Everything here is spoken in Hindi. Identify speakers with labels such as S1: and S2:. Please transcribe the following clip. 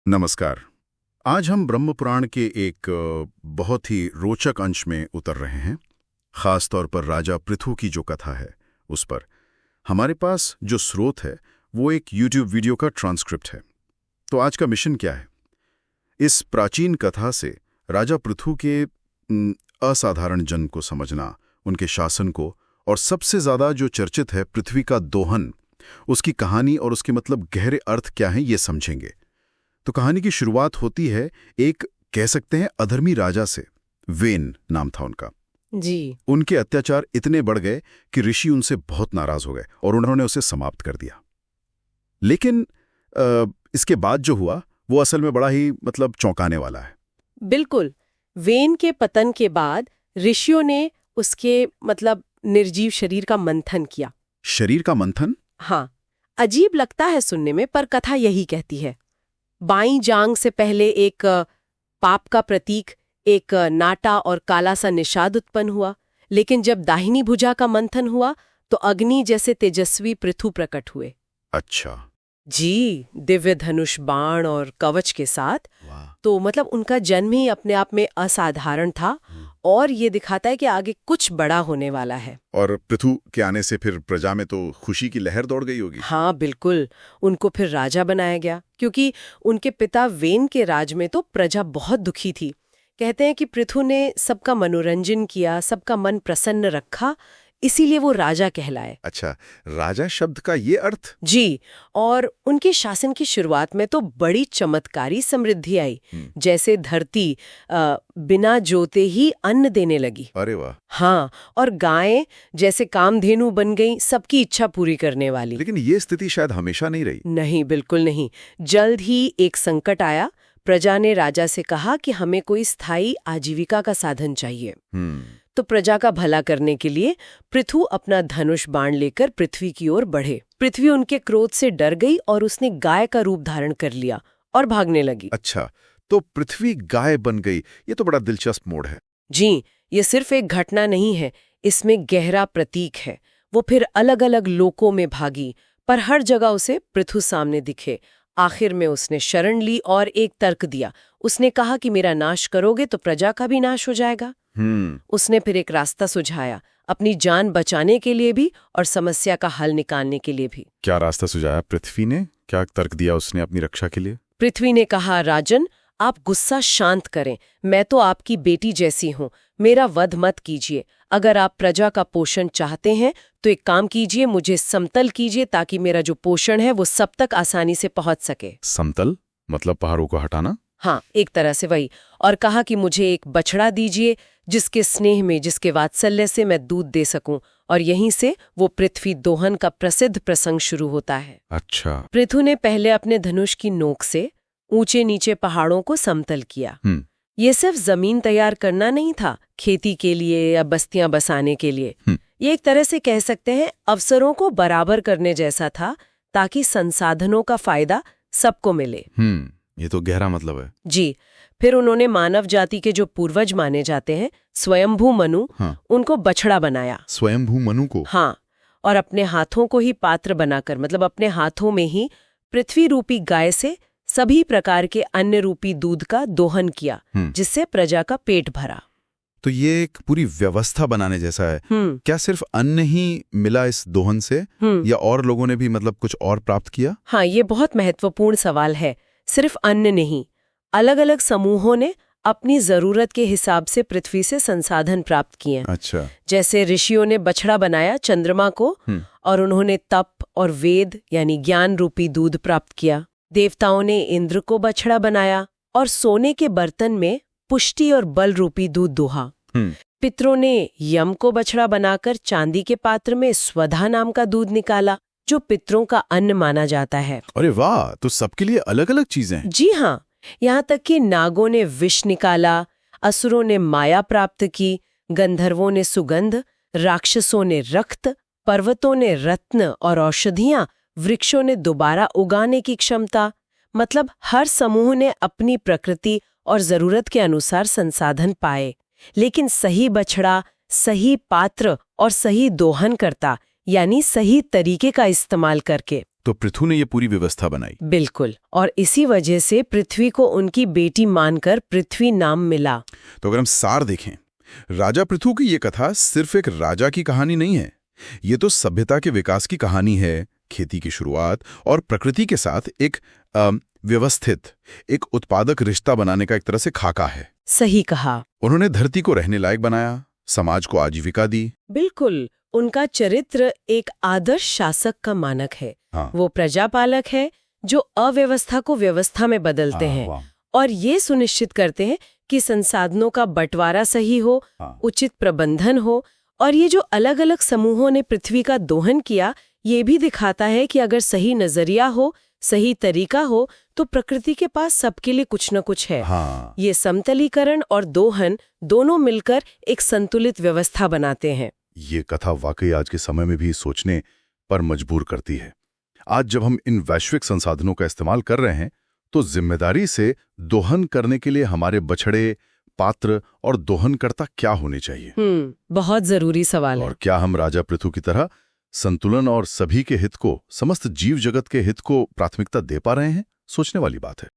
S1: नमस्कार। आज हम ब्रह्म पुराण के एक बहुत ही रोचक अंश में उतर रहे हैं। खास तौर पर राजा पृथु की जो कथा है उस पर हमारे पास जो स्रोत है वो एक YouTube वीडियो का ट्रांसक्रिप्ट है। तो आज का मिशन क्या है? इस प्राचीन कथा से राजा पृथु के असाधारण जन्म को समझना, उनके शासन को, और सबसे ज्यादा जो चर्चित है पृथ्वी का दोहन, उसकी कहानी और उसके मतलब गहरे अर्थ क्या हैं ये समझेंगे। तो कहानी की शुरुआत होती है एक, कह सकते हैं, अधर्मी राजा से। वेन नाम था उनका
S2: जी।
S1: उनके अत्याचार इतने बढ़ गए कि ऋषि उनसे बहुत नाराज हो गए और उन्होंने उसे समाप्त कर दिया। लेकिन इसके बाद जो हुआ वो असल में बड़ा ही चौंकाने वाला है।
S2: बिल्कुल। वेन के पतन के बाद ऋषियों ने उसके निर्जीव शरीर का मंथन किया।
S1: शरीर का मंथन?
S2: हाँ, अजीब लगता है सुनने में, पर कथा यही कहती है। बाईं जांग से पहले एक पाप का प्रतीक, एक नाटा और काला सा निषाद उत्पन्न हुआ, लेकिन जब दाहिनी भुजा का मंथन हुआ तो अग्नि जैसे तेजस्वी पृथु प्रकट हुए।
S1: अच्छा
S2: जी, दिव्य धनुष, बाण और कवच के साथ। तो उनका जन्म ही अपने आप में असाधारण था और ये दिखाता है कि आगे कुछ बड़ा होने वाला है।
S1: और पृथु के आने से फिर प्रजा में तो खुशी की लहर दौड़ गई होगी।
S2: हाँ बिल्कुल, उनको फिर राजा बनाया गया, क्योंकि उनके पिता वेन के राज में तो प्रजा बहुत दुखी थी। कहते हैं कि पृथु ने सबका मनोरंजन किया, सबका मन प्रसन्न रखा, इसीलिए वो राजा कहलाए।
S1: अच्छा, राजा शब्द का ये अर्थ?
S2: जी, और उनके शासन की शुरुआत में तो बड़ी चमत्कारी समृद्धि आई। जैसे धरती बिना जोते ही अन्न देने लगी।
S1: अरे वाह।
S2: हाँ, और गायें जैसे कामधेनु बन गईं, सबकी इच्छा पूरी करने वाली।
S1: लेकिन ये स्थिति शायद हमेशा नहीं रही।
S2: नहीं, बिल्कुल नहीं। जल्द ही एक संकट आया। प्रजा ने राजा से कहा कि हमें कोई स्थायी आजीविका का साधन चाहिए। तो प्रजा का भला करने के लिए पृथु अपना धनुष बाण लेकर पृथ्वी की ओर बढ़े। पृथ्वी उनके क्रोध से डर गई और उसने गाय का रूप धारण कर लिया और भागने लगी।
S1: अच्छा, तो पृथ्वी गाय बन गई। ये तो बड़ा दिलचस्प मोड़ है।
S2: जी, ये सिर्फ एक घटना नहीं है, इसमें गहरा प्रतीक है। वो फिर अलग अलग लोकों में भागी, पर हर जगह उसे पृथु सामने दिखे। आखिर में उसने शरण ली और एक तर्क दिया। उसने कहा कि मेरा नाश करोगे तो प्रजा का भी नाश हो जाएगा। उसने फिर एक रास्ता सुझाया, अपनी जान बचाने के लिए भी और समस्या का हल निकालने के लिए भी।
S1: क्या रास्ता सुझाया पृथ्वी ने? क्या तर्क दिया उसने अपनी रक्षा के लिए?
S2: पृथ्वी ने कहा, राजन, आप गुस्सा शांत करें। मैं तो आपकी बेटी जैसी हूँ, मेरा वध मत कीजिए। अगर आप प्रजा का पोषण चाहते हैं तो एक काम कीजिए, मुझे समतल कीजिए ताकि मेरा जो पोषण है वो सब तक आसानी से पहुंच सके।
S1: समतल मतलब पहाड़ों को हटाना?
S2: हाँ, एक तरह से वही। और कहा कि मुझे एक बछड़ा दीजिए जिसके स्नेह में, जिसके वात्सल्य से मैं दूध दे सकूं। और यहीं से वो पृथ्वी दोहन का प्रसिद्ध प्रसंग शुरू होता है।
S1: अच्छा।
S2: पृथु ने पहले अपने धनुष की नोक से ऊंचे नीचे पहाड़ों को समतल किया। ये सिर्फ जमीन तैयार करना नहीं था, खेती के लिए या बस्तियां बसाने के लिए। ये एक तरह से कह सकते हैं अवसरों को बराबर करने जैसा था, ताकि संसाधनों का फायदा सबको मिले।
S1: ये तो गहरा मतलब है।
S2: जी। फिर उन्होंने मानव जाति के जो पूर्वज माने जाते हैं, स्वयंभू मनु, उनको बछड़ा बनाया।
S1: स्वयंभू मनु को?
S2: हाँ, और अपने हाथों को ही पात्र बनाकर, अपने हाथों में ही पृथ्वी रूपी गाय से सभी प्रकार के अन्न रूपी दूध का दोहन किया, जिससे प्रजा का पेट भरा।
S1: तो ये एक पूरी व्यवस्था बनाने जैसा है। क्या सिर्फ अन्न ही मिला इस दोहन से, या और लोगों ने भी कुछ और प्राप्त किया?
S2: हाँ, ये बहुत महत्वपूर्ण सवाल है। सिर्फ अन्न नहीं, अलग अलग समूहों ने अपनी जरूरत के हिसाब से पृथ्वी से संसाधन प्राप्त किए।
S1: अच्छा।
S2: जैसे ऋषियों ने बछड़ा बनाया चंद्रमा को, और उन्होंने तप और वेद यानी ज्ञान रूपी दूध प्राप्त किया। देवताओं ने इंद्र को बछड़ा बनाया और सोने के बर्तन में पुष्टि और बल रूपी दूध दोहा। पितरों ने यम को बछड़ा बनाकर चांदी के पात्र में स्वधा नाम का दूध निकाला, जो पितरों का अन्न माना जाता है।
S1: अरे वाह, तो सबके लिए अलग अलग चीजें।
S2: जी हाँ, यहाँ तक कि नागों ने विष निकाला, असुरों ने माया प्राप्त की, गंधर्वों ने सुगंध, राक्षसों ने रक्त, पर्वतों ने रत्न और औषधियां, वृक्षों ने दोबारा उगाने की क्षमता। हर समूह ने अपनी प्रकृति और जरूरत के अनुसार संसाधन पाए, लेकिन सही बछड़ा, सही पात्र और सही दोहन करता, यानी सही तरीके का इस्तेमाल करके।
S1: तो पृथु ने ये पूरी व्यवस्था बनाई।
S2: बिल्कुल, और इसी वजह से पृथ्वी को उनकी बेटी मानकर पृथ्वी नाम मिला।
S1: तो अगर हम सार देखें, राजा पृथु की ये कथा सिर्फ एक राजा की कहानी नहीं है, ये तो सभ्यता के विकास की कहानी है, खेती की शुरुआत और प्रकृति के साथ एक व्यवस्थित, एक उत्पादक रिश्ता बनाने का एक तरह से खाका है।
S2: सही कहा।
S1: उन्होंने धरती को रहने लायक बनाया, समाज को आजीविका दी।
S2: बिल्कुल, उनका चरित्र एक आदर्श शासक का मानक है।
S1: हाँ।
S2: वो प्रजापालक है जो अव्यवस्था को व्यवस्था में बदलते हैं और ये सुनिश्चित करते हैं कि संसाधनों का बंटवारा सही हो, उचित प्रबंधन हो। और ये जो अलग अलग समूहों ने पृथ्वी का दोहन किया, ये भी दिखाता है कि अगर सही नजरिया हो, सही तरीका हो, तो प्रकृति के पास सबके लिए कुछ न कुछ है।
S1: हाँ।
S2: ये समतलीकरण और दोहन दोनों मिलकर एक संतुलित व्यवस्था बनाते हैं।
S1: ये कथा वाकई आज के समय में भी सोचने पर मजबूर करती है। आज जब हम इन वैश्विक संसाधनों का इस्तेमाल कर रहे हैं, तो जिम्मेदारी से दोहन करने के लिए हमारे बछड़े, पात्र और दोहनकर्ता क्या होने चाहिए?
S2: बहुत जरूरी सवाल है।
S1: और क्या हम राजा पृथु की तरह संतुलन और सभी के हित को, समस्त जीव जगत के हित को प्राथमिकता दे पा रहे हैं? सोचने वाली बात है।